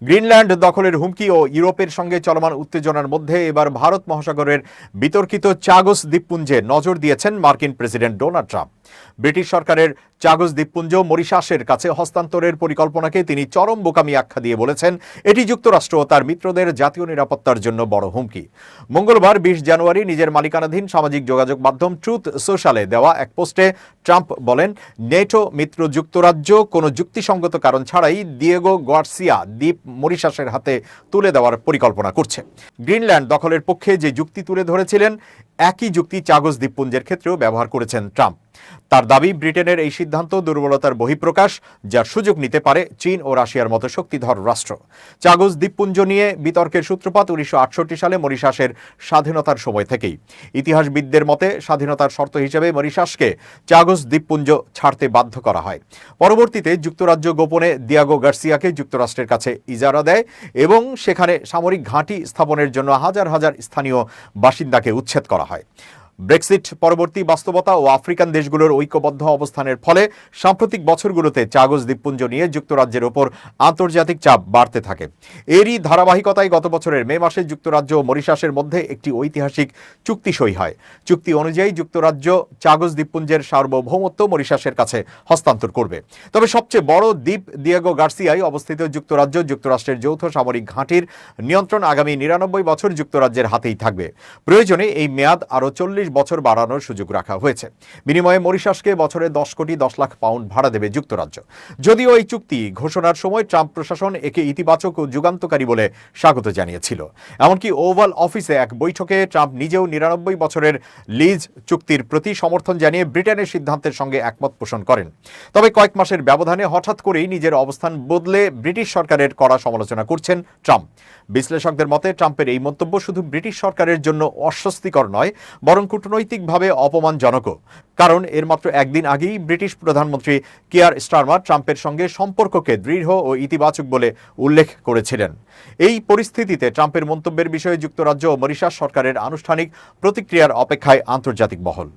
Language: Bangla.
গ্রিনল্যান্ড দখলের হুমকি ও ইউরোপের সঙ্গে চলমান উত্তেজনার মধ্যে এবার ভারত মহাসাগরের বিতর্কিত চাগোস দ্বীপপুঞ্জে নজর দিয়েছেন মার্কিন প্রেসিডেন্ট ডোনাল্ড ট্রাম্প। ব্রিটিশ সরকারের চাগোস দ্বীপপুঞ্জ মরিশাসের কাছে হস্তান্তরের পরিকল্পনাকে তিনি চরম বোকামি আখ্যা দিয়ে বলেছেন, এটি যুক্তরাষ্ট্র ও তার মিত্রদের জাতীয় নিরাপত্তার জন্য বড় হুমকি। মঙ্গলবার 20 জানুয়ারি নিজের মালিকানাধীন সামাজিক যোগাযোগ মাধ্যম ট্রুথ সোশ্যালে দেওয়া এক পোস্টে ট্রাম্প বলেন, নেটো মিত্র যুক্তরাজ্য কোনো যুক্তিসঙ্গত কারণ ছাড়াই দিয়েগো গার্সিয়া দ্বীপ মরিশাসের হাতে তুলে দেওয়ার পরিকল্পনা করছে। গ্রিনল্যান্ড দখলের পক্ষে যে যুক্তি তুলে ধরেছিলেন, একই যুক্তি চাগোস দ্বীপপুঞ্জের ক্ষেত্রেও ব্যবহার করেছেন ট্রাম্প। তার দাবি, ব্রিটেনের এই সিদ্ধান্ত দুর্বলতার বহিঃপ্রকাশ, যার সুযোগ নিতে পারে চীন ও রাশিয়ার মতো শক্তিধর রাষ্ট্র। চাগোস দ্বীপপুঞ্জ নিয়ে বিতর্কের সূত্রপাত 1968 সালে মরিশাসের স্বাধীনতার সময় থেকেই। ইতিহাসবিদদের মতে স্বাধীনতার শর্ত হিসেবে মরিশাসকে চাগোস দ্বীপপুঞ্জ ছাড়তে বাধ্য করা হয়। পরবর্তীতে যুক্তরাজ্য গোপনে দিয়েগো গার্সিয়াকে যুক্তরাষ্ট্রের কাছে ইজারা দেয় এবং সেখানে সামরিক ঘাঁটি স্থাপনের জন্য হাজার হাজার স্থানীয় বাসিন্দাকে উচ্ছেদ করা হয়। ব্রেক্সিট পরবর্তী বাস্তবতা ও আফ্রিকান দেশগুলোর ঐক্যবদ্ধ অবস্থানের ফলে সাম্প্রতিক বছরগুলোতে চাগোস দ্বীপপুঞ্জ নিয়ে যুক্তরাজ্যের ওপর আন্তর্জাতিক চাপ বাড়তে থাকে। এরই ধারাবাহিকতায় গত বছরের মে মাসে যুক্তরাজ্য ও মরিশাসের মধ্যে একটি ঐতিহাসিক চুক্তি সই হয়। চুক্তি অনুযায়ী যুক্তরাজ্য চাগোস দ্বীপপুঞ্জের সার্বভৌমত্ব মরিশাসের কাছে হস্তান্তর করবে। তবে সবচেয়ে বড় দ্বীপ দিয়েগো গার্সিয়ায় অবস্থিত যুক্তরাজ্য যুক্তরাষ্ট্রের যৌথ সামরিক ঘাঁটির নিয়ন্ত্রণ আগামী 99 বছর যুক্তরাজ্যের হাতেই থাকবে। প্রয়োজনে এই মেয়াদ আরও 40 বছর বাড়ানোর সুযোগ রাখা হয়েছে। বিনিময়ে মরিশাসকে বছরে 10 কোটি 10 লাখ পাউন্ড ভাড়া দেবে যুক্তরাজ্য। যদিও এই চুক্তি ঘোষণার সময় ট্রাম্প প্রশাসন একে ইতিবাচক ও যুগান্তকারী বলে স্বাগত জানিয়েছিল। এমনকি ওভাল অফিসে এক বৈঠকে ট্রাম্প নিজেও 99 বছরের লিজ চুক্তির প্রতি সমর্থন জানিয়ে ব্রিটেনের সিদ্ধান্তের সঙ্গে একমত পোষণ করেন। তবে কয়েক মাসের ব্যবধানে হঠাৎ করেই নিজের অবস্থান বদলে ব্রিটিশ সরকারের কড়া সমালোচনা করছেন ট্রাম্প। বিশ্লেষকদের মতে ট্রাম্পের এই মন্তব্য শুধু ব্রিটিশ সরকারের জন্য অস্বস্তিকর নয়, বরং কূটনৈতিকভাবে অপমানজনকও। কারণ এর মাত্র একদিন আগেই ব্রিটিশ প্রধানমন্ত্রী কিয়ার স্টারমার ট্রাম্পের সঙ্গে সম্পর্ককে দৃঢ় ও ইতিবাচক বলে উল্লেখ করেছিলেন। এই পরিস্থিতিতে ট্রাম্পের মন্তব্যের বিষয়ে যুক্তরাজ্য ও মরিশাস সরকারের আনুষ্ঠানিক প্রতিক্রিয়ার অপেক্ষায় আন্তর্জাতিক মহল।